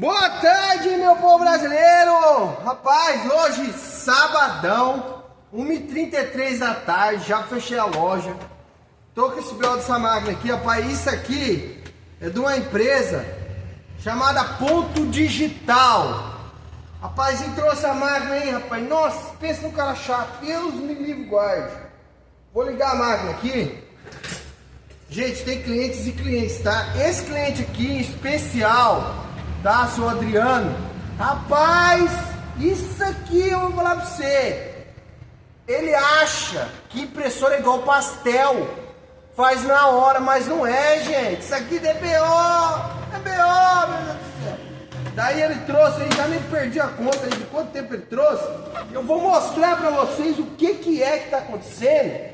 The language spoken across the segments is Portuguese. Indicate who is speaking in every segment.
Speaker 1: Boa tarde, meu povo brasileiro! Rapaz, hoje, sabadão, 1h33 da tarde, já fechei a loja. Tô com esse BO dessa máquina aqui, rapaz. Isso aqui é de uma empresa chamada Ponto Digital. Rapaz, entrou essa máquina aí, rapaz. Nossa, pensa no cara chato. Deus me livre, guarde. Vou ligar a máquina aqui. Gente, tem clientes e clientes, tá? Esse cliente aqui em especial, tá, seu Adriano? Rapaz, isso aqui eu vou falar pra você. Ele acha que impressora é igual pastel, faz na hora, mas não é, gente. Isso aqui é BO, meu Deus do céu. Daí ele trouxe, aí já nem perdi a conta de quanto tempo ele trouxe. Eu vou mostrar pra vocês o que é que tá acontecendo,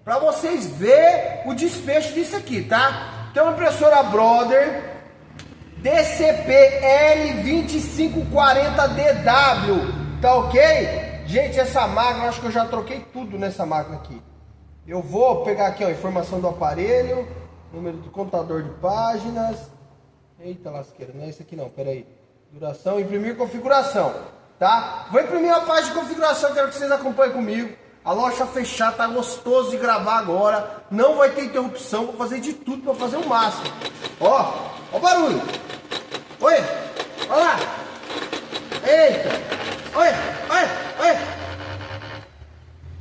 Speaker 1: pra vocês verem o desfecho disso aqui, tá? Tem uma impressora Brother DCP L2540DW, tá ok? Gente, essa máquina, acho que eu já troquei tudo nessa máquina aqui. Eu vou pegar aqui, ó, a informação do aparelho, número do contador de páginas. Eita lasqueira, não é esse aqui não, peraí. Duração, imprimir configuração, tá? Vou imprimir a página de configuração, quero que vocês acompanhem comigo. A loja fechada, tá gostoso de gravar agora. Não vai ter interrupção, vou fazer de tudo para fazer o máximo. Ó o barulho. Oi, olha lá. Eita, oi.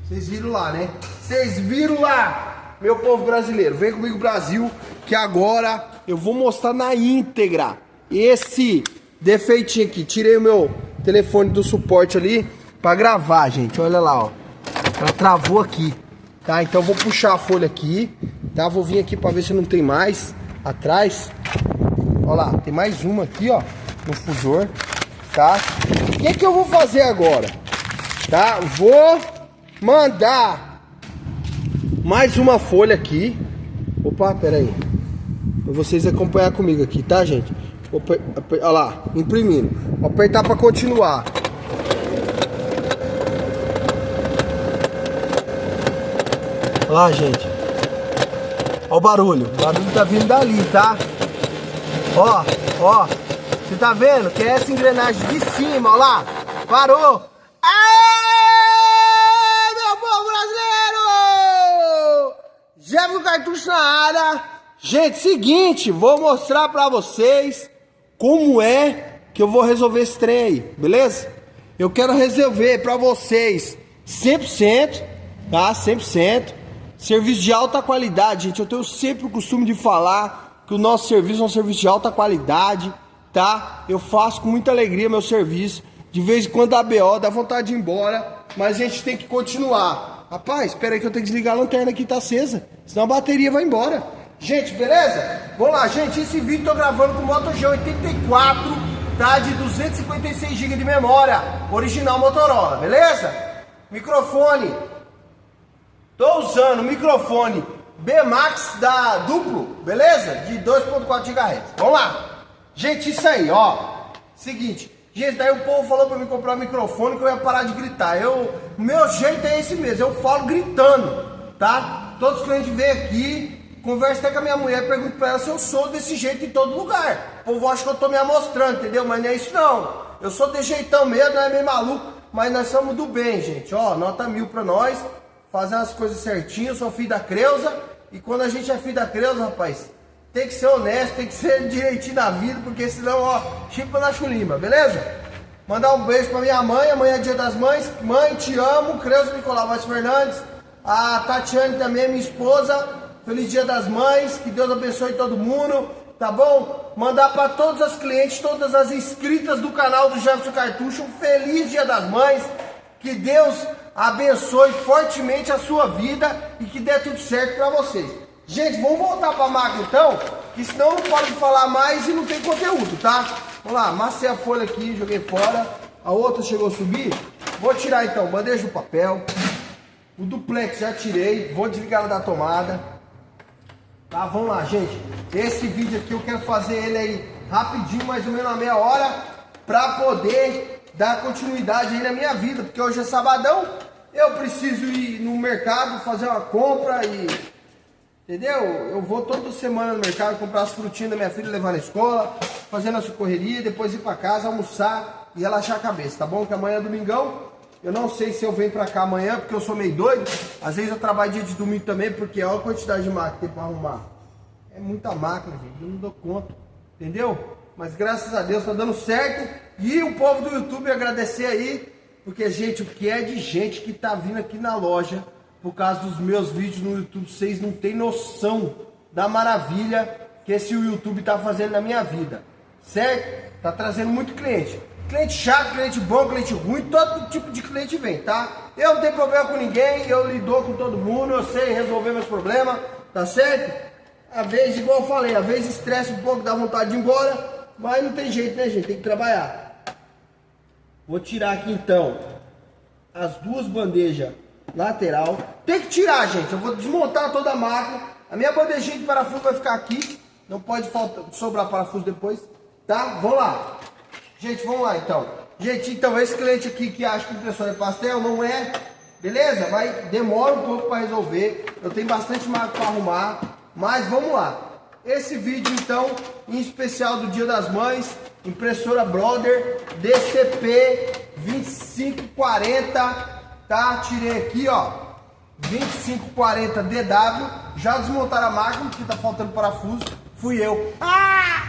Speaker 1: Vocês viram lá, né? Vocês viram lá, meu povo brasileiro. Vem comigo, Brasil, que agora eu vou mostrar na íntegra esse defeitinho aqui. Tirei o meu telefone do suporte ali para gravar, gente. Olha lá, ó. Ela travou aqui, tá? Então eu vou puxar a folha aqui, tá? Vou vir aqui para ver se não tem mais atrás. Olha lá, tem mais uma aqui, ó, no fusor, tá? O que eu vou fazer agora? Tá? Vou mandar mais uma folha aqui. Opa, pera aí. Pra vocês acompanhar comigo aqui, tá, gente? Olha lá, imprimindo. Vou apertar para continuar. Olha lá, gente. Olha o barulho. O barulho tá vindo dali, tá? Ó. Você tá vendo? Que é essa engrenagem de cima, ó lá. Parou. Aê, meu povo brasileiro! Jefferson Cartucho na área. Gente, seguinte, vou mostrar pra vocês como é que eu vou resolver esse trem aí, beleza? Eu quero resolver pra vocês 100%, tá? 100%. Serviço de alta qualidade, gente. Eu tenho sempre o costume de falar que o nosso serviço é um serviço de alta qualidade, tá? Eu faço com muita alegria meu serviço. De vez em quando dá BO, dá vontade de ir embora, mas a gente tem que continuar. Rapaz, espera aí que eu tenho que desligar a lanterna aqui, tá acesa, senão a bateria vai embora. Gente, beleza? Vamos lá, gente. Esse vídeo tô gravando com Moto G84, tá? De 256 GB de memória, original Motorola, beleza? Microfone. Tô usando o microfone B-Max da Duplo, beleza? De 2.4 GHz. Vamos lá. Gente, isso aí, ó. Seguinte, gente, daí o povo falou pra mim comprar um microfone que eu ia parar de gritar. Meu jeito é esse mesmo, eu falo gritando, tá? Todos os clientes vêm aqui, converso até com a minha mulher, pergunto pra ela se eu sou desse jeito em todo lugar. O povo acha que eu tô me amostrando, entendeu? Mas não é isso não. Eu sou de jeitão mesmo, não é meio maluco, mas nós somos do bem, gente. Ó, nota 1000 pra nós. Fazer as coisas certinho, eu sou filho da Creuza. E quando a gente é filho da Creuza, rapaz, tem que ser honesto, tem que ser direitinho da vida, porque senão, ó, chipa na chulimba, beleza? Mandar um beijo pra minha mãe, amanhã é dia das mães. Mãe, te amo. Creuza Nicolau Vaz Fernandes. A Tatiane também, minha esposa. Feliz dia das mães, que Deus abençoe todo mundo, tá bom? Mandar pra todos os clientes, todas as inscritas do canal do Jefferson Cartucho, um feliz dia das mães. Que Deus abençoe fortemente a sua vida e que dê tudo certo para vocês. Gente, vamos voltar para a máquina então, que senão eu não paro de falar mais e não tem conteúdo, tá? Vamos lá, amassei a folha aqui, joguei fora. A outra chegou a subir. Vou tirar então, bandeja de papel. O duplex já tirei, vou desligar ela da tomada. Tá, vamos lá, gente. Esse vídeo aqui eu quero fazer ele aí rapidinho, mais ou menos uma meia hora, para poder dar continuidade aí na minha vida, porque hoje é sabadão, eu preciso ir no mercado fazer uma compra e Entendeu? Eu vou toda semana no mercado comprar as frutinhas da minha filha, levar na escola, fazendo a sua correria, depois ir pra casa, almoçar e relaxar a cabeça, tá bom? Que amanhã é domingão. Eu não sei se eu venho pra cá amanhã, porque eu sou meio doido. Às vezes eu trabalho dia de domingo também, porque olha a quantidade de máquina que tem pra arrumar. É muita máquina, gente, eu não dou conta, entendeu? Mas graças a Deus tá dando certo. E o povo do YouTube agradecer aí, porque, gente, o que é de gente que tá vindo aqui na loja por causa dos meus vídeos no YouTube, vocês não tem noção da maravilha que esse YouTube tá fazendo na minha vida, certo? Tá trazendo muito cliente. Cliente chato, cliente bom, cliente ruim, todo tipo de cliente vem, tá? Eu não tenho problema com ninguém, eu lido com todo mundo, eu sei resolver meus problemas, tá certo? Às vezes, igual eu falei, às vezes estressa um pouco, dá vontade de ir embora, mas não tem jeito, né, gente? Tem que trabalhar. Vou tirar aqui então as duas bandejas lateral. Tem que tirar, gente. Eu vou desmontar toda a máquina. A minha bandejinha de parafuso vai ficar aqui. Não pode sobrar parafuso depois, tá? Vamos lá. Gente, vamos lá então. Gente, então esse cliente aqui que acha que impressora é pastel, não é. Beleza? Vai, demora um pouco para resolver. Eu tenho bastante máquina para arrumar. Mas vamos lá. Esse vídeo então, em especial do Dia das Mães, impressora Brother DCP 2540. Tá, tirei aqui, ó, 2540 DW, já desmontaram a máquina, porque tá faltando parafuso, fui eu. Ah!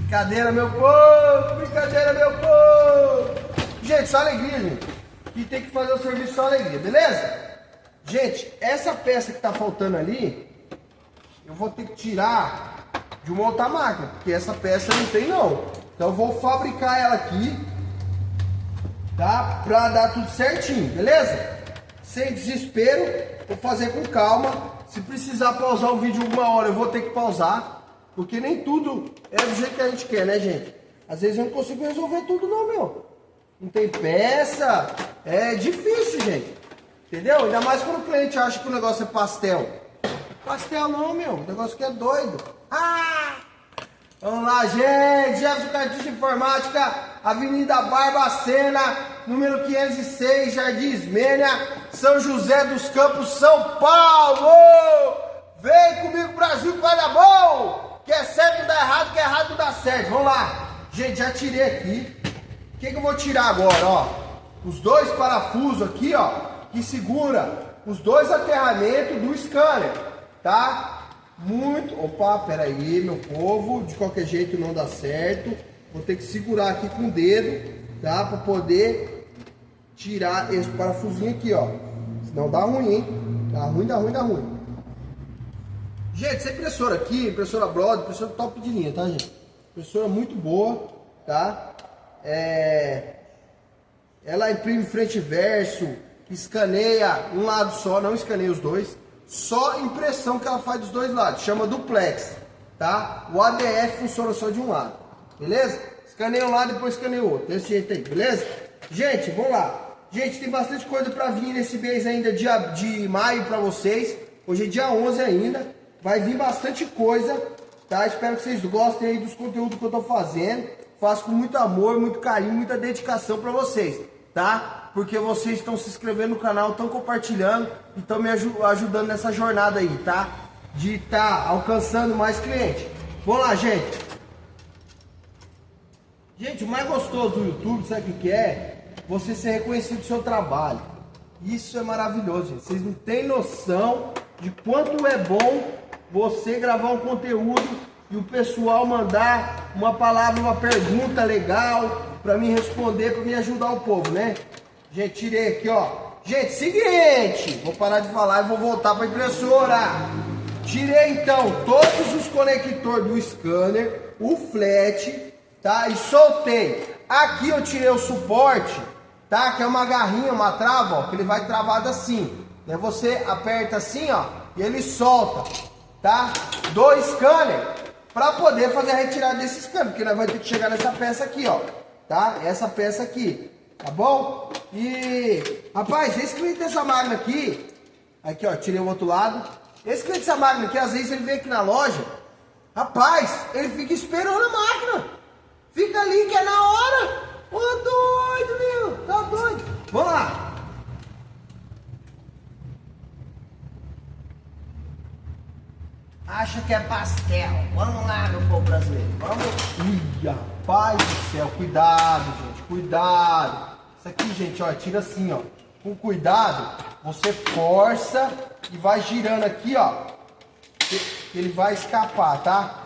Speaker 1: Brincadeira, meu povo, brincadeira, meu povo. Gente, só alegria, gente, e tem que fazer o serviço só alegria, beleza? Gente, essa peça que tá faltando ali, eu vou ter que tirar de uma outra máquina, porque essa peça não tem não. Então eu vou fabricar ela aqui, tá? Pra dar tudo certinho, beleza? Sem desespero, vou fazer com calma. Se precisar pausar o vídeo alguma hora, eu vou ter que pausar, porque nem tudo é do jeito que a gente quer, né, gente? Às vezes eu não consigo resolver tudo não, meu. Não tem peça, é difícil, gente. Entendeu? Ainda mais quando o cliente acha que o negócio é pastel. Pastel não, meu, o negócio que é doido. Ah! Vamos lá, gente, Jefferson Cartucho Informática, Avenida Barbacena, número 506, Jardim Ismênia, São José dos Campos, São Paulo! Vem comigo, Brasil, que vai dar bom! Que é certo não dá errado, que é errado não dá certo. Vamos lá. Gente, já tirei aqui. O que eu vou tirar agora, ó? Os dois parafusos aqui, ó, que segura os dois aterramentos do scanner, tá? Muito... Opa, peraí, meu povo, de qualquer jeito não dá certo. Vou ter que segurar aqui com o dedo, tá? Pra poder tirar esse parafusinho aqui, ó. Senão dá ruim, hein? Dá ruim, dá ruim, dá ruim. Gente, essa impressora aqui, impressora Brother, impressora top de linha, tá, gente? Impressora muito boa, tá? Ela imprime frente e verso, escaneia um lado só, não escaneia os dois. Só impressão que ela faz dos dois lados, chama duplex, tá? O ADF funciona só de um lado, beleza? Escaneia um lado e depois escaneia o outro, desse jeito aí, beleza? Gente, vamos lá. Gente, tem bastante coisa pra vir nesse mês ainda de maio pra vocês. Hoje é dia 11 ainda, vai vir bastante coisa, tá? Espero que vocês gostem aí dos conteúdos que eu tô fazendo. Faço com muito amor, muito carinho, muita dedicação pra vocês, tá? Porque vocês estão se inscrevendo no canal, estão compartilhando e estão me ajudando nessa jornada aí, tá? De estar alcançando mais clientes. Vamos lá, gente. Gente, o mais gostoso do YouTube, sabe o que é? Você ser reconhecido do seu trabalho. Isso é maravilhoso, gente. Vocês não têm noção de quanto é bom você gravar um conteúdo e o pessoal mandar uma palavra, uma pergunta legal para me responder, para me ajudar o povo, né? Gente, tirei aqui, ó. Gente, seguinte, vou parar de falar e vou voltar para a impressora. Tirei então todos os conectores do scanner, o flat, tá? E soltei. Aqui eu tirei o suporte, tá? Que é uma garrinha, uma trava, ó, que ele vai travado assim. Né? Você aperta assim, ó, e ele solta, tá? Do scanner, para poder fazer a retirada desse scanner, porque nós vamos ter que chegar nessa peça aqui, ó, tá? Essa peça aqui. Tá bom? E, rapaz, esse cliente dessa máquina aqui, ó, tirei o outro lado. Esse cliente dessa máquina aqui, às vezes ele vem aqui na loja, rapaz, ele fica esperando a máquina. Fica ali que é na hora. Ô, doido, meu, tá doido. Vamos lá. acha que é pastel. Vamos lá, meu povo brasileiro. Vamos. Ih, rapaz do céu. Cuidado, gente. Cuidado. Isso aqui, gente, ó, tira assim, ó. Com cuidado, você força e vai girando aqui, ó. Ele vai escapar, tá?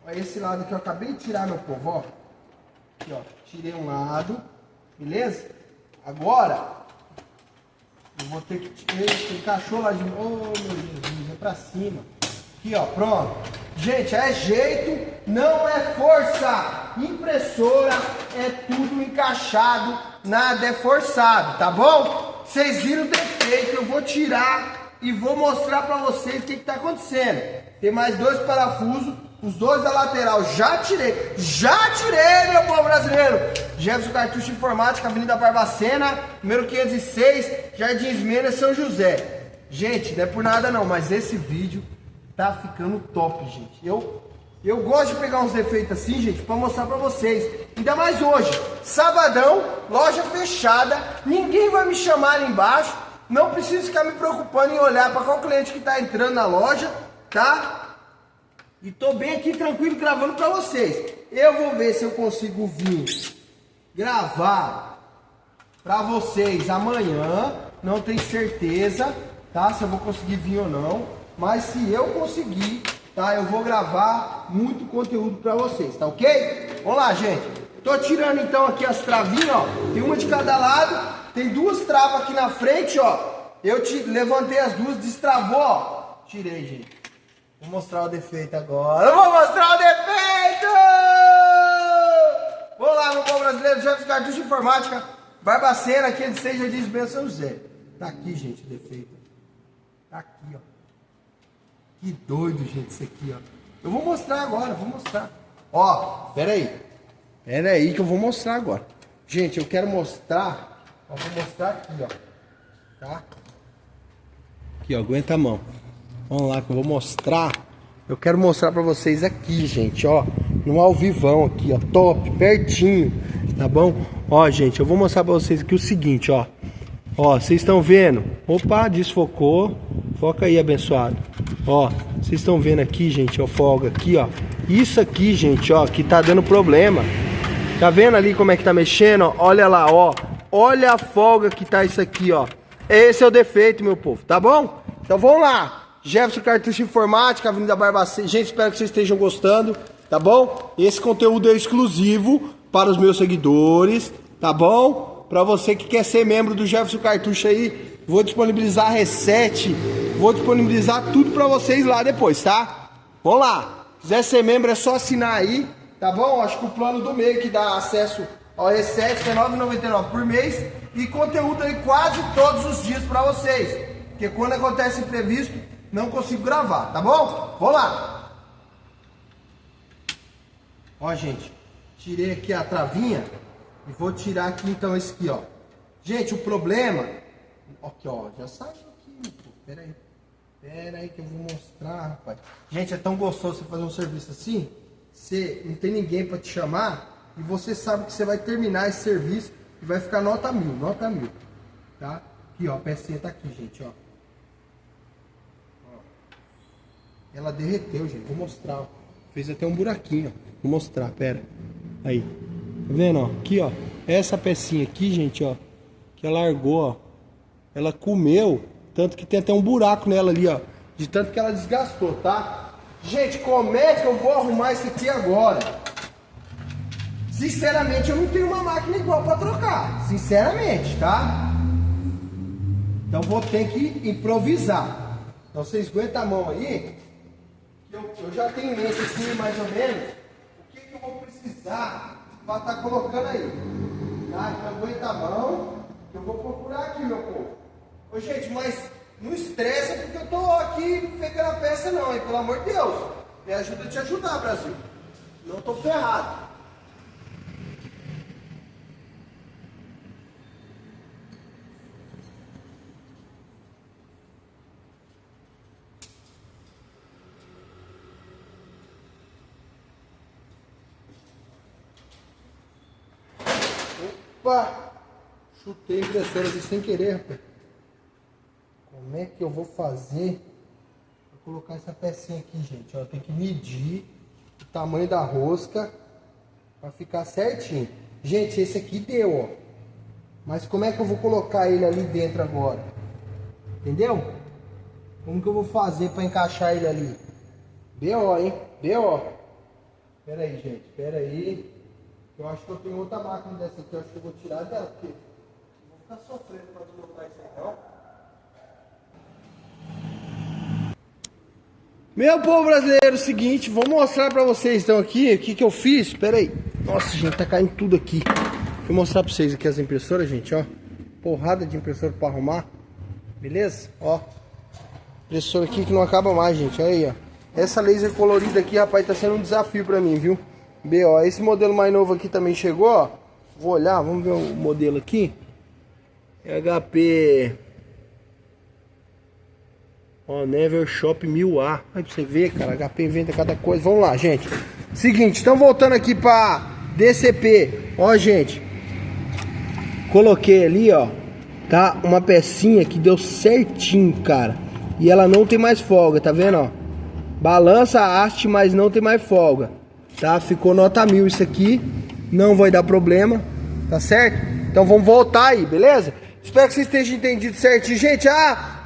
Speaker 1: Olha esse lado aqui, eu acabei de tirar, meu povo, ó. Aqui, ó. Tirei um lado. Beleza? Agora, eu vou ter que... Tem cachorro lá de... Oh, meu Jesus, é pra cima. Aqui, ó, pronto. Gente, é jeito, não é força. Impressora é tudo encaixado, nada é forçado, tá bom? Vocês viram o defeito, eu vou tirar e vou mostrar pra vocês o que tá acontecendo. Tem mais 2 parafusos, os 2 da lateral já tirei, meu povo brasileiro. Jefferson Cartucho Informática, Avenida Barbacena, número 506, Jardim Mena, São José. Gente, não é por nada não, mas esse vídeo tá ficando top, gente. Eu gosto de pegar uns defeitos assim, gente, pra mostrar pra vocês. Ainda mais hoje, sabadão, loja fechada, ninguém vai me chamar ali embaixo. Não preciso ficar me preocupando em olhar pra qual cliente que tá entrando na loja, tá? E tô bem aqui tranquilo gravando pra vocês. Eu vou ver se eu consigo vir gravar pra vocês amanhã. Não tenho certeza, tá? Se eu vou conseguir vir ou não. Mas se eu conseguir, tá? Eu vou gravar muito conteúdo pra vocês, tá ok? Vamos lá, gente. Tô tirando então aqui as travinhas, ó. Tem uma de cada lado. Tem 2 travas aqui na frente, ó. Eu levantei as 2, destravou, ó. Tirei, gente. Vou mostrar o defeito agora. Eu vou mostrar o defeito! Vamos lá, meu povo brasileiro. Jefferson Cartucho Informática. Barbacena, aqui de Seja de Isabel São José. Tá aqui, gente, o defeito. Tá aqui, ó. Que doido, gente, isso aqui, ó. Eu vou mostrar agora, vou mostrar. Ó, pera aí. Pera aí que eu vou mostrar agora. Gente, eu quero mostrar. Ó, vou mostrar aqui, ó. Tá? Aqui, ó, aguenta a mão. Vamos lá que eu vou mostrar. Eu quero mostrar pra vocês aqui, gente, ó. No ao vivão aqui, ó. Top, pertinho. Tá bom? Ó, gente, eu vou mostrar pra vocês aqui o seguinte, ó. Ó, vocês estão vendo? Opa, desfocou. Foca aí, abençoado. Ó, vocês estão vendo aqui, gente, ó, folga aqui, ó. Isso aqui, gente, ó, que tá dando problema. Tá vendo ali como é que tá mexendo, ó? Olha lá, ó. Olha a folga que tá isso aqui, ó. Esse é o defeito, meu povo, tá bom? Então vamos lá. Jefferson Cartucho Informática, Avenida Barbacena. Gente, espero que vocês estejam gostando, tá bom? Esse conteúdo é exclusivo para os meus seguidores, tá bom? Para você que quer ser membro do Jefferson Cartucho aí, vou disponibilizar reset, vou disponibilizar tudo para vocês lá depois, tá? Vamos lá. Se quiser ser membro é só assinar aí, tá bom? Acho que o plano do meio que dá acesso ao reset é R$ 9,99 por mês e conteúdo aí quase todos os dias para vocês. Porque quando acontece imprevisto, não consigo gravar, tá bom? Vamos lá. Ó, gente, tirei aqui a travinha e vou tirar aqui então esse aqui, ó. Gente, o problema... Aqui, ó, já saiu aqui, pô. Pera aí que eu vou mostrar, rapaz. Gente, é tão gostoso você fazer um serviço assim, você não tem ninguém pra te chamar e você sabe que você vai terminar esse serviço e vai ficar nota 1000, tá? Aqui, ó, a pecinha tá aqui, gente, ó. Ela derreteu, gente. Vou mostrar, ó. Fez até um buraquinho, ó. Vou mostrar, pera. Aí. Tá vendo, ó? Aqui, ó. Essa pecinha aqui, gente, ó. Que ela largou, ó. Ela comeu. Tanto que tem até um buraco nela ali, ó. De tanto que ela desgastou, tá? Gente, como é que eu vou arrumar isso aqui agora? Sinceramente, eu não tenho uma máquina igual pra trocar. Sinceramente, tá? Então vou ter que improvisar. Então vocês aguentam a mão aí. Eu já tenho em mente aqui, mais ou menos, o que eu vou precisar para estar colocando aí. Tá? Então aguenta a mão, que eu vou procurar aqui, meu povo. Ô, gente, mas não estressa porque eu tô aqui pegando a peça não, hein? Pelo amor de Deus. Me ajuda a te ajudar, Brasil. Não tô ferrado. Opa! Chutei a impressora aqui sem querer, rapaz. é que eu vou fazer para colocar essa pecinha aqui, gente? Ó, tem que medir o tamanho da rosca para ficar certinho. Gente, esse aqui deu, ó. Mas como é que eu vou colocar ele ali dentro agora? Entendeu? Como que eu vou fazer para encaixar ele ali? B.O., hein? B.O. Pera aí, gente. Pera aí. Eu acho que eu tenho outra máquina dessa aqui. Eu acho que eu vou tirar dela, porque eu vou ficar sofrendo para desmontar isso aí, não? Meu povo brasileiro, seguinte, vou mostrar pra vocês então aqui o que eu fiz. Pera aí. Nossa, gente, tá caindo tudo aqui. Vou mostrar pra vocês aqui as impressoras, gente, ó. Porrada de impressora pra arrumar. Beleza? Ó. Impressora aqui que não acaba mais, gente. Olha aí, ó. Essa laser colorida aqui, rapaz, tá sendo um desafio pra mim, viu? B.O. Esse modelo mais novo aqui também chegou, ó. Vou olhar, vamos ver o modelo aqui. É HP... Ó, Never Shop 1000A. Aí pra você ver, cara, HP inventa cada coisa. Vamos lá, gente. Seguinte, então voltando aqui pra DCP. Ó, gente. Coloquei ali, ó. Tá? Uma pecinha que deu certinho, cara. E ela não tem mais folga, tá vendo, ó? Balança a haste, mas não tem mais folga. Tá? Ficou nota 1000 isso aqui. Não vai dar problema. Tá certo? Então vamos voltar aí, beleza? Espero que vocês estejam entendido certinho. Gente,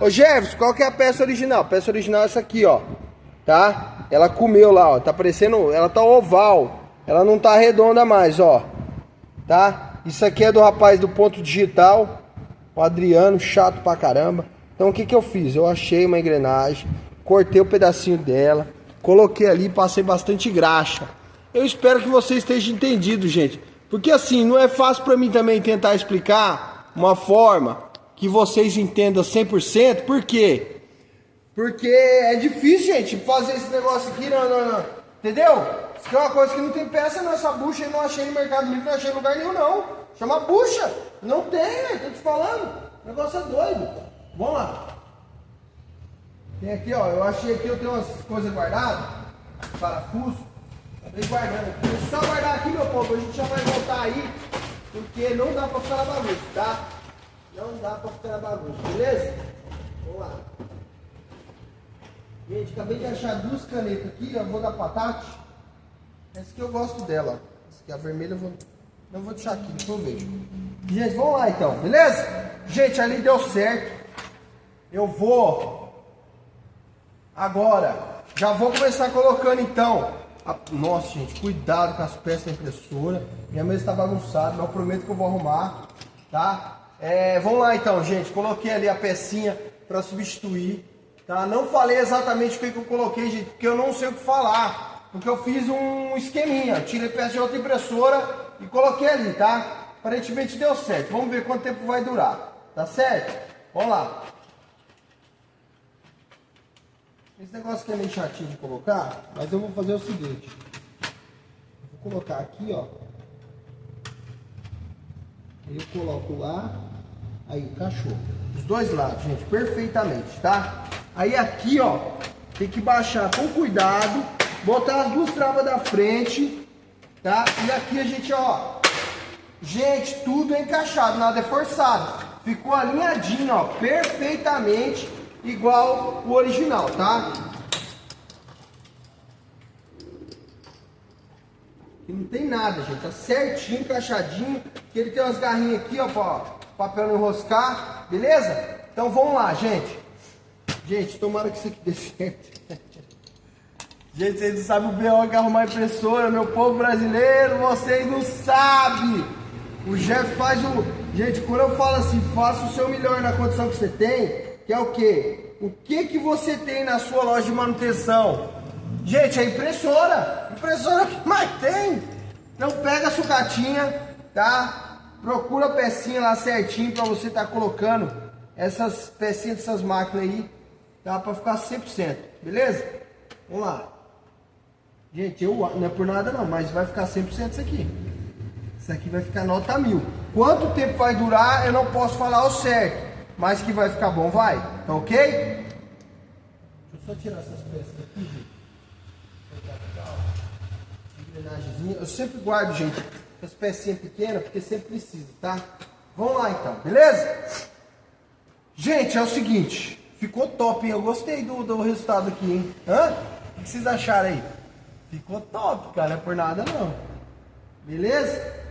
Speaker 1: ô Jefferson, qual que é a peça original? A peça original é essa aqui, ó. Tá? Ela comeu lá, ó. Tá parecendo, ela tá oval. Ela não tá redonda mais, ó. Tá? Isso aqui é do rapaz do Ponto Digital. O Adriano, chato pra caramba. Então o que que eu fiz? Eu achei uma engrenagem. Cortei o pedacinho dela. Coloquei ali, passei bastante graxa. Eu espero que vocês estejam entendidos, gente. Porque assim, não é fácil pra mim também tentar explicar uma forma que vocês entendam 100%. Por quê? Porque é difícil, gente, fazer esse negócio aqui, não. Entendeu? Isso aqui é uma coisa que não tem peça, não. Essa bucha eu não achei no Mercado Livre, não achei em lugar nenhum, não. Chama bucha. Não tem, né? Tô te falando. O negócio é doido. Vamos lá. Tem aqui, ó. Eu achei aqui, eu tenho umas coisas guardadas. Parafuso. Vem guardando aqui. É só guardar aqui, meu povo. A gente já vai voltar aí. Porque não dá pra ficar na bagunça, tá? Não dá pra ficar na bagunça, beleza? Vamos lá. Gente, acabei de achar duas canetas aqui, eu vou dar pra Tati. Essa aqui eu gosto dela, ó. Essa aqui, a vermelha, eu vou... não vou deixar aqui, depois eu vejo. Gente, vamos lá então, beleza? Gente, ali deu certo. Eu vou... agora, já vou começar colocando então... Nossa, gente, cuidado com as peças da impressora. Minha mesa está bagunçada, mas eu prometo que eu vou arrumar, tá? Vamos lá então, gente. Coloquei ali a pecinha para substituir, tá? Não falei exatamente o que eu coloquei, gente, porque eu não sei o que falar. Porque eu fiz um esqueminha. Tirei peça de outra impressora e coloquei ali, tá? Aparentemente deu certo. Vamos ver quanto tempo vai durar, tá certo? Vamos lá. Esse negócio aqui é meio chatinho de colocar, mas eu vou fazer o seguinte. Vou colocar aqui, ó. Aí eu coloco lá. Aí, encaixou. Os dois lados, gente, perfeitamente, tá? Aí aqui, ó, tem que baixar com cuidado. Botar as duas travas da frente, tá? E aqui a gente, ó. Gente, tudo é encaixado, nada é forçado. Ficou alinhadinho, ó, perfeitamente. Igual o original, tá? E não tem nada, gente. Tá certinho, encaixadinho. Que ele tem umas garrinhas aqui, ó, pra papel não enroscar. Beleza? Então vamos lá, gente. Gente, tomara que isso aqui dê certo. Gente, vocês não sabem o B.O. que é arrumar impressora. Meu povo brasileiro, vocês não sabem. O Jeff faz o... Gente, quando eu falo assim, faça o seu melhor na condição que você tem... Que é o quê? O que você tem na sua loja de manutenção? Gente, é impressora. Impressora que mais tem. Então pega a sucatinha, tá? Procura a pecinha lá certinho pra você tá colocando essas pecinhas dessas máquinas aí, tá? Pra ficar 100%, beleza? Vamos lá. Gente, não é por nada não, mas vai ficar 100% isso aqui. Isso aqui vai ficar nota 1000. Quanto tempo vai durar, eu não posso falar ao certo. Mas que vai ficar bom, vai. Tá ok? Deixa eu só tirar essas peças daqui, gente. Engrenagemzinha. Eu sempre guardo, gente, as pecinhas pequenas, porque sempre precisa, tá? Vamos lá então, beleza? Gente, é o seguinte. ficou top, hein? Eu gostei do resultado aqui, hein? Hã? O que vocês acharam aí? Ficou top, cara, não é por nada não. Beleza?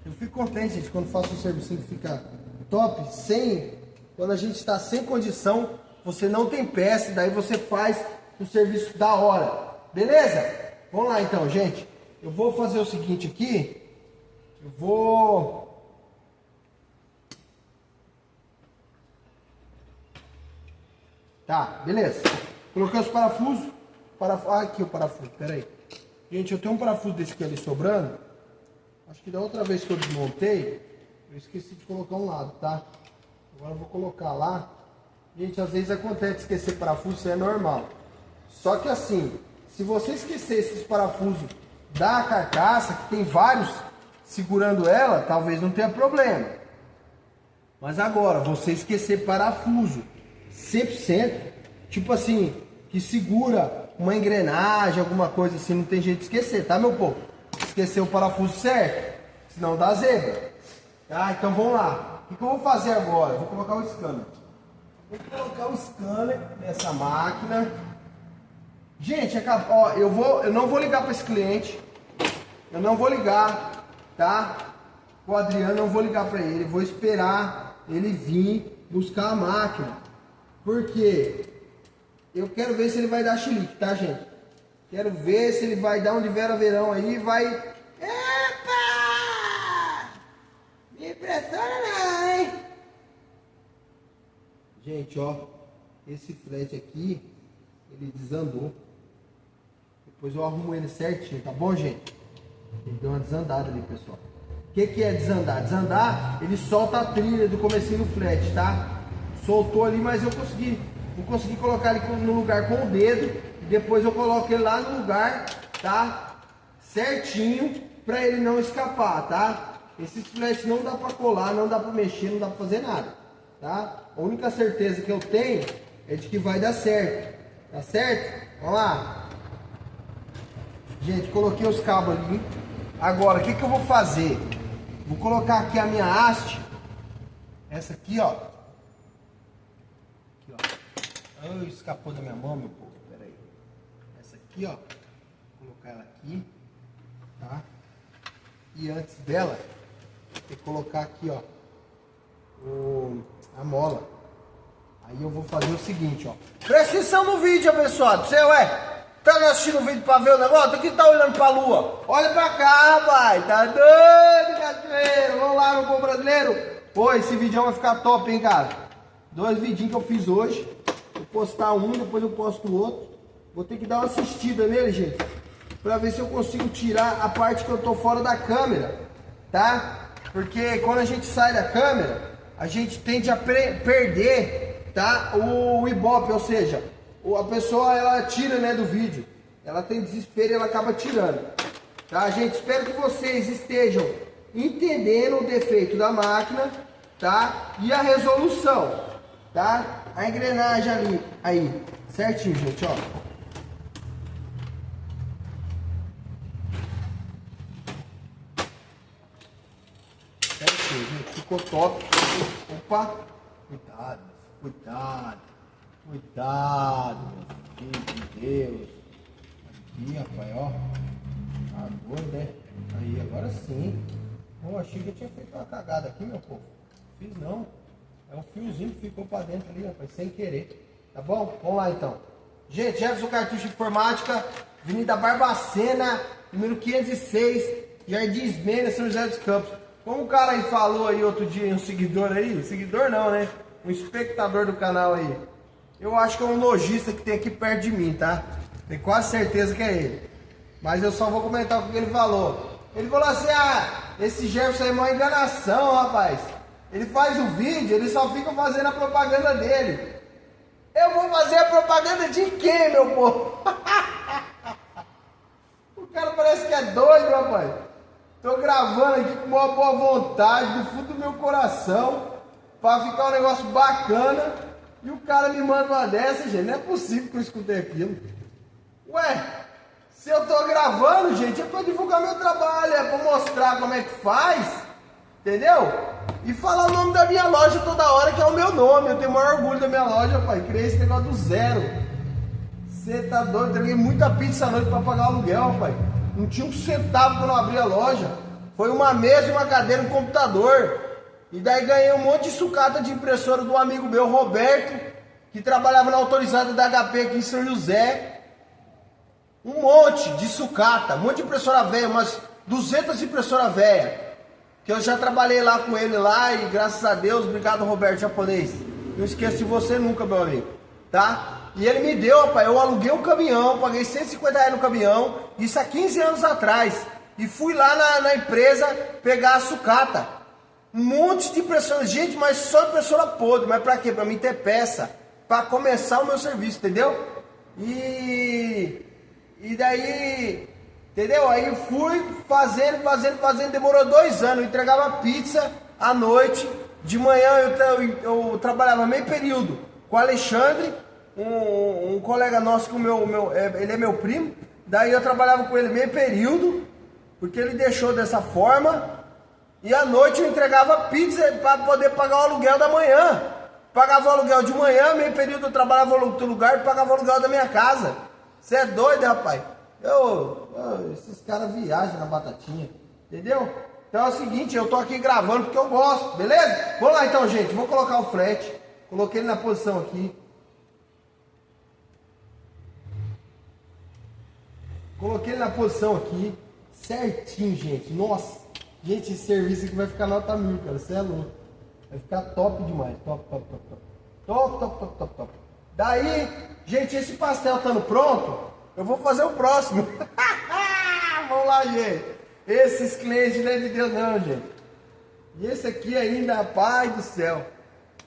Speaker 1: Eu fico contente, gente, quando faço um serviço que fica top, quando a gente está sem condição, você não tem peça, daí você faz um serviço da hora. Beleza? Vamos lá então, gente. Eu vou fazer o seguinte aqui. Eu vou... Tá, beleza. Coloquei os parafusos. Ah, aqui o parafuso, pera aí. Gente, eu tenho um parafuso desse aqui ali sobrando. Acho que da outra vez que eu desmontei, eu esqueci de colocar um lado, tá? Agora eu vou colocar lá. Gente, às vezes acontece de esquecer parafuso, isso é normal. Só que assim, se você esquecer esses parafusos da carcaça, que tem vários segurando ela, talvez não tenha problema. Mas agora, você esquecer parafuso 100%, tipo assim, que segura uma engrenagem, alguma coisa assim, não tem jeito de esquecer, tá, meu povo? Esquecer o parafuso certo, senão dá zebra. Tá, então vamos lá. O que eu vou fazer agora? Vou colocar o scanner. Vou colocar o scanner nessa máquina. Gente, ó, eu não vou ligar para esse cliente. Eu não vou ligar, tá? O Adriano, não vou ligar para ele. Vou esperar ele vir buscar a máquina. Porque eu quero ver se ele vai dar chilique, tá, gente? Quero ver se ele vai dar um de Vera Verão aí e vai... Epa! Me impressiona não, hein? Gente, ó. Esse frete aqui, ele desandou. Depois eu arrumo ele certinho, tá bom, gente? Ele deu uma desandada ali, pessoal. O que é desandar? Desandar, ele solta a trilha do comecinho do frete, tá? Soltou ali, mas eu vou conseguir colocar ele no lugar com o dedo. Depois eu coloco ele lá no lugar, tá? Certinho, pra ele não escapar, tá? Esses fletes não dá pra colar, não dá pra mexer, não dá pra fazer nada, tá? A única certeza que eu tenho é de que vai dar certo, tá certo? Vamos lá. Gente, coloquei os cabos ali. Agora, o que eu vou fazer? Vou colocar aqui a minha haste. Essa aqui, ó. Aqui, ó. Ai, escapou da minha mão, meu povo. Aqui, ó, vou colocar ela aqui, tá? E antes dela, tem que colocar aqui, ó, a mola. Aí eu vou fazer o seguinte, ó. Presta atenção no vídeo, abençoado. Você, tá assistindo o vídeo pra ver o negócio? Aqui tá olhando pra lua. Olha pra cá, rapaz. Tá doido, cachoeiro. Vamos lá, meu povo brasileiro. Pô, esse vídeo vai ficar top, hein, cara? 2 vidinhos que eu fiz hoje. Vou postar um, depois eu posto o outro. Vou ter que dar uma assistida nele, gente, pra ver se eu consigo tirar a parte que eu tô fora da câmera, tá? Porque quando a gente sai da câmera, a gente tende a perder, tá? O Ibope, ou seja, a pessoa, ela tira, né, do vídeo. Ela tem desespero e ela acaba tirando, tá, gente? Espero que vocês estejam entendendo o defeito da máquina, tá? E a resolução, tá? A engrenagem ali, aí, certinho, gente, ó. Gente, ficou top. Opa, cuidado, cuidado, cuidado, meu Deus de Deus. Aqui, rapaz, ó. Tá doido, né? Aí, agora sim. Eu achei que eu tinha feito uma cagada aqui, meu povo. Fiz não. É um fiozinho que ficou pra dentro ali, rapaz, sem querer. Tá bom? Vamos lá então. Gente, Jefferson Cartucho Informática, Avenida Barbacena, número 506, Jardins Mena, São José dos Campos. Como o cara aí falou aí outro dia, um seguidor aí, seguidor não, né? Um espectador do canal aí. Eu acho que é um lojista que tem aqui perto de mim, tá? Tenho quase certeza que é ele. Mas eu só vou comentar o que ele falou. Ele falou assim, esse Jefferson é uma enganação, rapaz. Ele faz o vídeo, ele só fica fazendo a propaganda dele. Eu vou fazer a propaganda de quem, meu povo? O cara parece que é doido, rapaz. Tô gravando aqui com uma boa vontade, do fundo do meu coração, pra ficar um negócio bacana, e o cara me manda uma dessa, gente. Não é possível que eu escutei aquilo. Ué, se eu tô gravando, gente, é pra divulgar meu trabalho, é pra mostrar como é que faz. Entendeu? E falar o nome da minha loja toda hora, que é o meu nome. Eu tenho o maior orgulho da minha loja, pai. Criei esse negócio do zero. Você tá doido? Entreguei muita pizza à noite pra pagar o aluguel, pai. Não tinha um centavo quando eu abri a loja. Foi uma mesa, uma cadeira, um computador. E daí ganhei um monte de sucata de impressora do amigo meu, Roberto, que trabalhava na autorizada da HP aqui em São José. Um monte de sucata, um monte de impressora velha, umas 200 impressoras velhas. Que eu já trabalhei lá com ele lá e graças a Deus, obrigado Roberto, japonês. Não esqueço de você nunca, meu amigo, tá? E ele me deu, pai, eu aluguei um caminhão, paguei R$150 no caminhão, isso há 15 anos atrás. E fui lá na empresa pegar a sucata. Um monte de impressora, gente, mas só impressora podre. Mas pra quê? Pra mim ter peça, pra começar o meu serviço, entendeu? E daí, entendeu? Aí fui fazendo, demorou 2 anos. Eu entregava pizza à noite, de manhã eu trabalhava meio período com o Alexandre, um colega nosso, que ele é meu primo. Daí eu trabalhava com ele meio período, porque ele deixou dessa forma. E à noite eu entregava pizza para poder pagar o aluguel da manhã. Pagava o aluguel de manhã, meio período eu trabalhava em outro lugar e pagava o aluguel da minha casa. Você é doido, rapaz? Esses caras viajam na batatinha, entendeu? Então é o seguinte, eu tô aqui gravando porque eu gosto, beleza? Vamos lá então, gente, vou colocar o frete. Coloquei ele na posição aqui. Coloquei ele na posição aqui, certinho, gente. Nossa, gente, esse serviço aqui vai ficar nota 1000, cara. Você é louco. Vai ficar top demais. Top, top, top, top. Top, top, top, top, top. Daí, gente, esse pastel estando pronto, eu vou fazer o próximo. Vamos lá, gente. Esses clientes não é de Deus não, gente. E esse aqui ainda, pai do céu.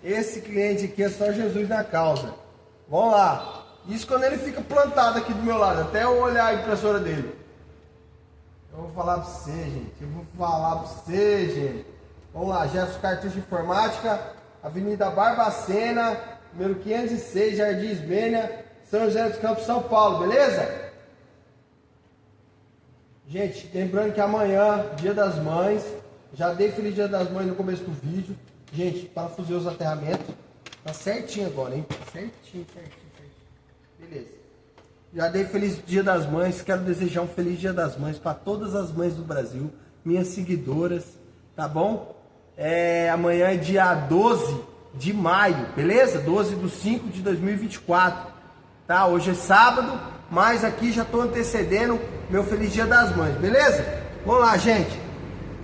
Speaker 1: Esse cliente aqui é só Jesus na causa. Vamos lá. Isso quando ele fica plantado aqui do meu lado, até eu olhar a impressora dele. Eu vou falar pra você, gente. Vamos lá, Jefferson Cartucho de Informática, Avenida Barbacena, número 506, Jardim Ismênia, São José dos Campos, São Paulo, beleza? Gente, lembrando que amanhã, Dia das Mães, já dei Feliz Dia das Mães no começo do vídeo. Gente, parafusei os aterramentos, tá certinho agora, hein? Certinho. Beleza. Já dei Feliz Dia das Mães. Quero desejar um Feliz Dia das Mães para todas as mães do Brasil, minhas seguidoras, tá bom? Amanhã é dia 12 de maio, beleza? 12/5/2024, tá? Hoje é sábado, mas aqui já tô antecedendo meu Feliz Dia das Mães, beleza? Vamos lá, gente.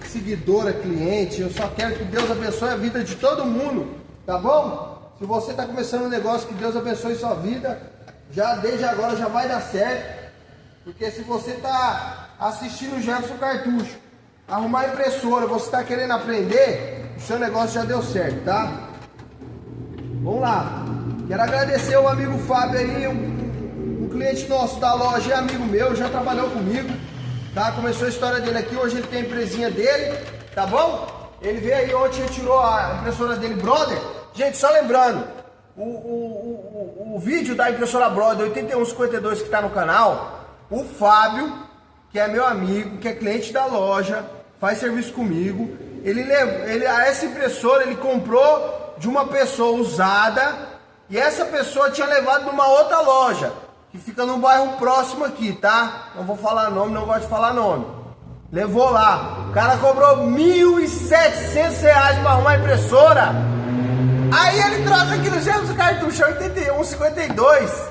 Speaker 1: Seguidora, cliente, eu só quero que Deus abençoe a vida de todo mundo, tá bom? Se você tá começando um negócio, que Deus abençoe sua vida. Já desde agora já vai dar certo, porque se você está assistindo o Jefferson Cartucho, arrumar impressora, você está querendo aprender, o seu negócio já deu certo, tá? Vamos lá. Quero agradecer o amigo Fábio aí, um cliente nosso da loja, é amigo meu, já trabalhou comigo, tá? Começou a história dele aqui, hoje ele tem a empresinha dele, tá bom? Ele veio aí ontem, retirou a impressora dele, brother. Gente, só lembrando, o vídeo da impressora Brother 8152 que está no canal, o Fábio, que é meu amigo, que é cliente da loja, faz serviço comigo, essa impressora ele comprou de uma pessoa usada, e essa pessoa tinha levado numa outra loja, que fica num bairro próximo aqui, tá? Não vou falar nome, não gosto de falar nome. Levou lá, o cara cobrou R$1.700 para arrumar a impressora. Aí ele trouxe aqui no Jefferson Cartucho 8152.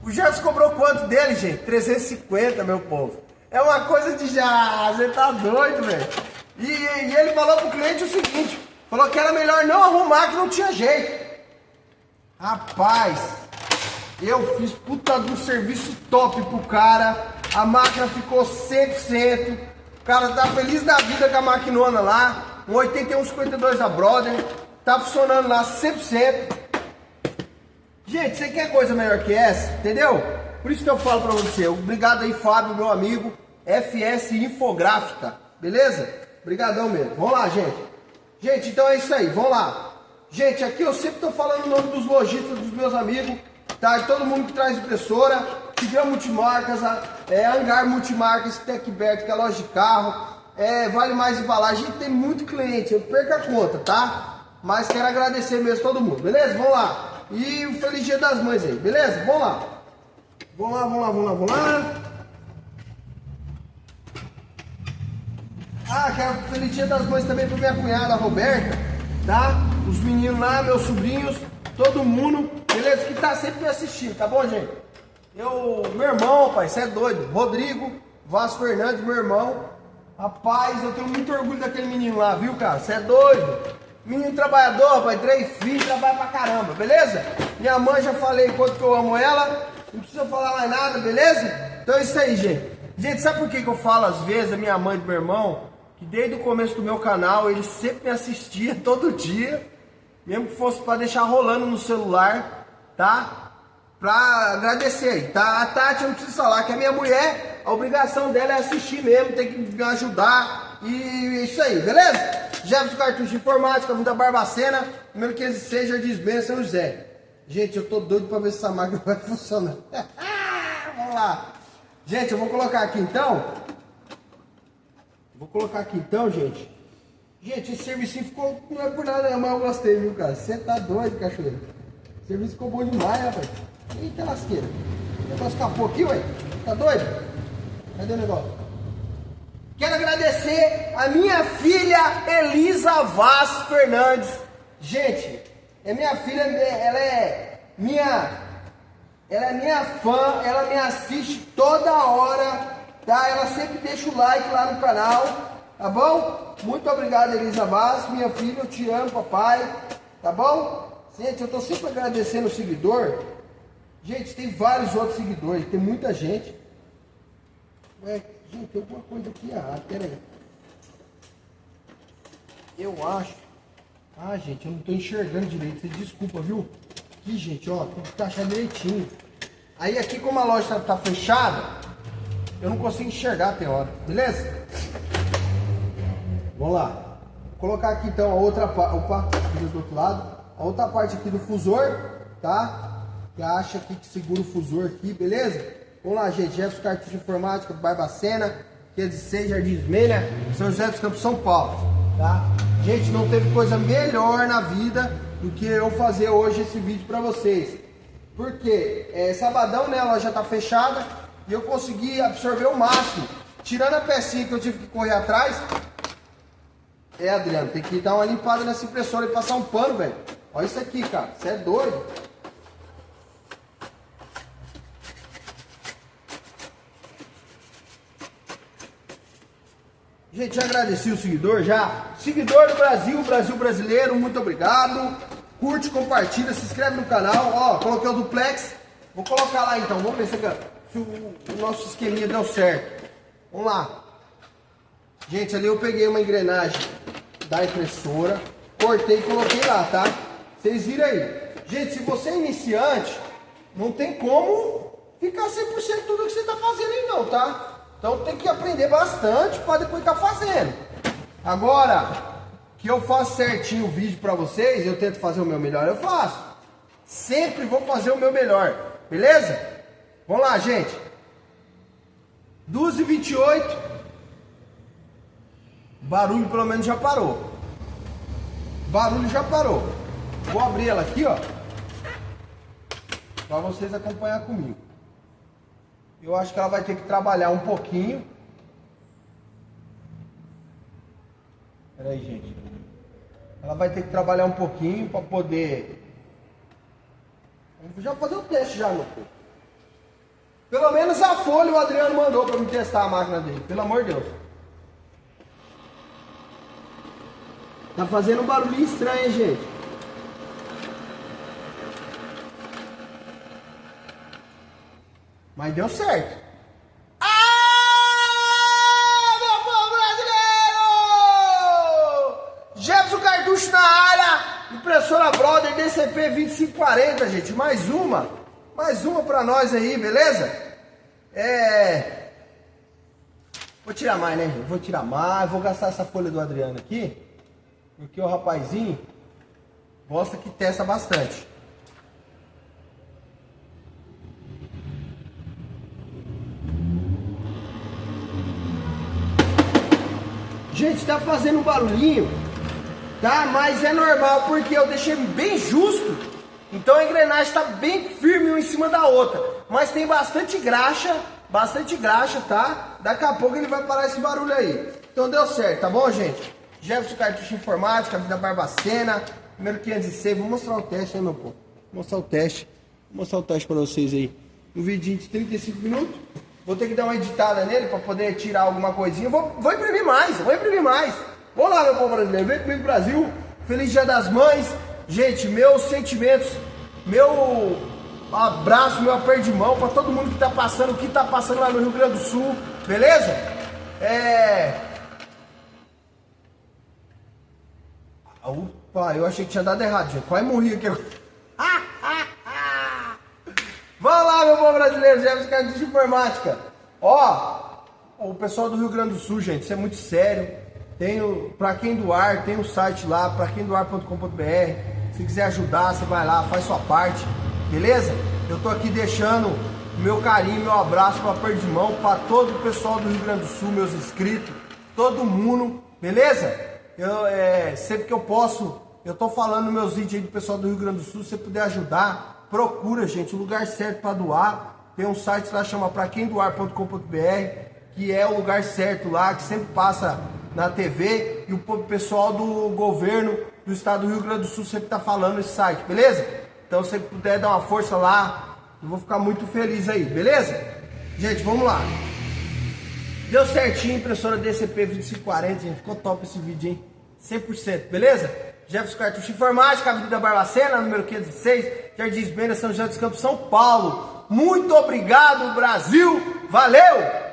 Speaker 1: O Jefferson cobrou quanto dele, gente? 350, meu povo. É uma coisa de já, você tá doido, velho. E ele falou pro cliente o seguinte, falou que era melhor não arrumar, que não tinha jeito. Rapaz, eu fiz puta do serviço top pro cara. A máquina ficou 100%. O cara tá feliz da vida com a maquinona lá. Um 8152 da Brother. Tá funcionando lá 100%. Gente, você quer coisa melhor que essa? Entendeu? Por isso que eu falo pra você. Obrigado aí, Fábio, meu amigo. FS Infográfica. Beleza? Obrigadão mesmo. Vamos lá, gente. Gente, então é isso aí. Vamos lá. Gente, aqui eu sempre tô falando o nome dos lojistas, dos meus amigos. Tá? E todo mundo que traz impressora. Tiver multimarcas. Hangar Multimarcas, Techbert, que é loja de carro. Vale Mais Embalagem. A gente tem muito cliente, eu perco a conta, tá? Mas quero agradecer mesmo todo mundo, beleza? Vamos lá. E um feliz Dia das Mães aí, beleza? Vamos lá. Vamos lá. Quero feliz Dia das Mães também pra minha cunhada, a Roberta, tá? Os meninos lá, meus sobrinhos, todo mundo, beleza? Que tá sempre me assistindo, tá bom, gente? Meu irmão, pai, você é doido. Rodrigo Vaz Fernandes, meu irmão. Rapaz, eu tenho muito orgulho daquele menino lá, viu, cara? Você é doido. Menino trabalhador, pai, 3 filhos, trabalha pra caramba, beleza? Minha mãe, já falei quanto que eu amo ela. Não precisa falar mais nada, beleza? Então é isso aí, gente. Gente, sabe por que eu falo às vezes da minha mãe e do meu irmão? Que desde o começo do meu canal, eles sempre me assistiam todo dia. Mesmo que fosse pra deixar rolando no celular, tá? Pra agradecer aí, tá? A Tati, eu não preciso falar, que a minha mulher, a obrigação dela é assistir mesmo, tem que me ajudar. E isso aí, beleza? Jefferson Cartucho de Informática, Vida Barbacena, número 506, Jardim Bem, São José. Gente, eu tô doido pra ver se essa máquina vai funcionar. Vamos lá. Gente, eu vou colocar aqui então. Gente. Gente, esse serviço ficou, não é por nada, mas eu gostei, viu, cara? Você tá doido, cachoeira. O serviço ficou bom demais, rapaz. Eita lasqueira. O negócio escapou aqui, ué. Tá doido? Cadê o negócio? Quero agradecer a minha filha Elisa Vaz Fernandes. Gente, minha filha, ela é minha fã, ela me assiste toda hora, tá? Ela sempre deixa o like lá no canal, tá bom? Muito obrigado, Elisa Vaz, minha filha, eu te amo, papai, tá bom? Gente, eu tô sempre agradecendo o seguidor. Gente, tem vários outros seguidores, tem muita gente. Gente, tem alguma coisa aqui errada, pera aí. Eu acho. Gente, eu não tô enxergando direito, vocês desculpa, viu? Aqui, gente, ó, tem que encaixar direitinho. Aí aqui, como a loja tá fechada, eu não consigo enxergar até hora, beleza? Vamos lá. Vou colocar aqui então a outra parte, aqui do outro lado, a outra parte aqui do fusor, tá? Que acha aqui que segura o fusor aqui, beleza? Vamos lá, gente. Jefferson Cartucho de Informática, Barbacena, 506, Jardim Ismênia, São José dos Campos, São Paulo, tá? Gente, não teve coisa melhor na vida do que eu fazer hoje esse vídeo pra vocês. Porque sabadão, né, a loja tá fechada e eu consegui absorver o máximo. Tirando a pecinha que eu tive que correr atrás. Adriano, tem que dar uma limpada nessa impressora e passar um pano, velho. Olha isso aqui, cara. Você é doido. Gente, já agradeci o seguidor, já. Seguidor do Brasil, Brasil brasileiro, muito obrigado. Curte, compartilha, se inscreve no canal. Ó, coloquei o duplex. Vou colocar lá então, vamos ver se o nosso esqueminha deu certo. Vamos lá. Gente, ali eu peguei uma engrenagem da impressora, cortei e coloquei lá, tá? Vocês viram aí. Gente, se você é iniciante, não tem como ficar 100% tudo que você tá fazendo aí não, tá? Então tem que aprender bastante para depois estar fazendo. Agora, que eu faço certinho o vídeo para vocês, eu tento fazer o meu melhor, eu faço. Sempre vou fazer o meu melhor, beleza? Vamos lá, gente. 2h28. Barulho pelo menos já parou. Barulho já parou. Vou abrir ela aqui, ó, para vocês acompanhar comigo. Eu acho que ela vai ter que trabalhar um pouquinho. Pera aí, gente. Ela vai ter que trabalhar um pouquinho para poder... Vamos já fazer o teste já, meu filho. Pelo menos a folha o Adriano mandou para me testar a máquina dele. Pelo amor de Deus. Tá fazendo um barulhinho estranho, hein, gente? Mas deu certo. Meu povo brasileiro! Jefferson Cartucho na área. Impressora Brother DCP 2540, gente. Mais uma pra nós aí, beleza? Vou tirar mais, né, gente? Vou tirar mais. Vou gastar essa folha do Adriano aqui. Porque o rapazinho gosta que testa bastante. Gente, tá fazendo um barulhinho, tá? Mas é normal porque eu deixei bem justo. Então a engrenagem tá bem firme uma em cima da outra. Mas tem bastante graxa, tá? Daqui a pouco ele vai parar esse barulho aí. Então deu certo, tá bom, gente? Jefferson Cartucho Informática, Avenida Barbacena, número 506. Vou mostrar o teste, né, meu povo? Vou mostrar o teste pra vocês aí. Um vidinho de 35 minutos. Vou ter que dar uma editada nele pra poder tirar alguma coisinha. Vou imprimir mais. Vamos lá, meu povo brasileiro. Vem comigo, Brasil. Feliz Dia das Mães. Gente, meus sentimentos, meu abraço, meu aperto de mão pra todo mundo que tá passando, o que tá passando lá no Rio Grande do Sul. Beleza? Opa, eu achei que tinha dado errado, gente. Quase morri aqui. Vamos lá, meu povo brasileiro, Jefferson Cartucho de Informática. Ó, o pessoal do Rio Grande do Sul, gente, isso é muito sério. Tem o Pra Quem Doar, tem o site lá, praquemdoar.com.br. Se quiser ajudar, você vai lá, faz sua parte, beleza? Eu tô aqui deixando meu carinho, meu abraço, meu aperto de mão para todo o pessoal do Rio Grande do Sul, meus inscritos, todo mundo, beleza? Sempre que eu posso, eu tô falando meus vídeos aí do pessoal do Rio Grande do Sul. Se você puder ajudar, procura, gente, o lugar certo para doar. Tem um site lá, chama praquemdoar.com.br, que é o lugar certo lá, que sempre passa na TV, e o pessoal do governo do estado do Rio Grande do Sul sempre tá falando esse site, beleza? Então se você puder dar uma força lá, eu vou ficar muito feliz aí, beleza? Gente, vamos lá. Deu certinho, impressora DCP 2540, gente, ficou top esse vídeo, hein? 100%, beleza? Jefferson Cartucho Informática, Avenida Barbacena, número 506, Jardins Bena, São José dos Campos, São Paulo. Muito obrigado, Brasil! Valeu!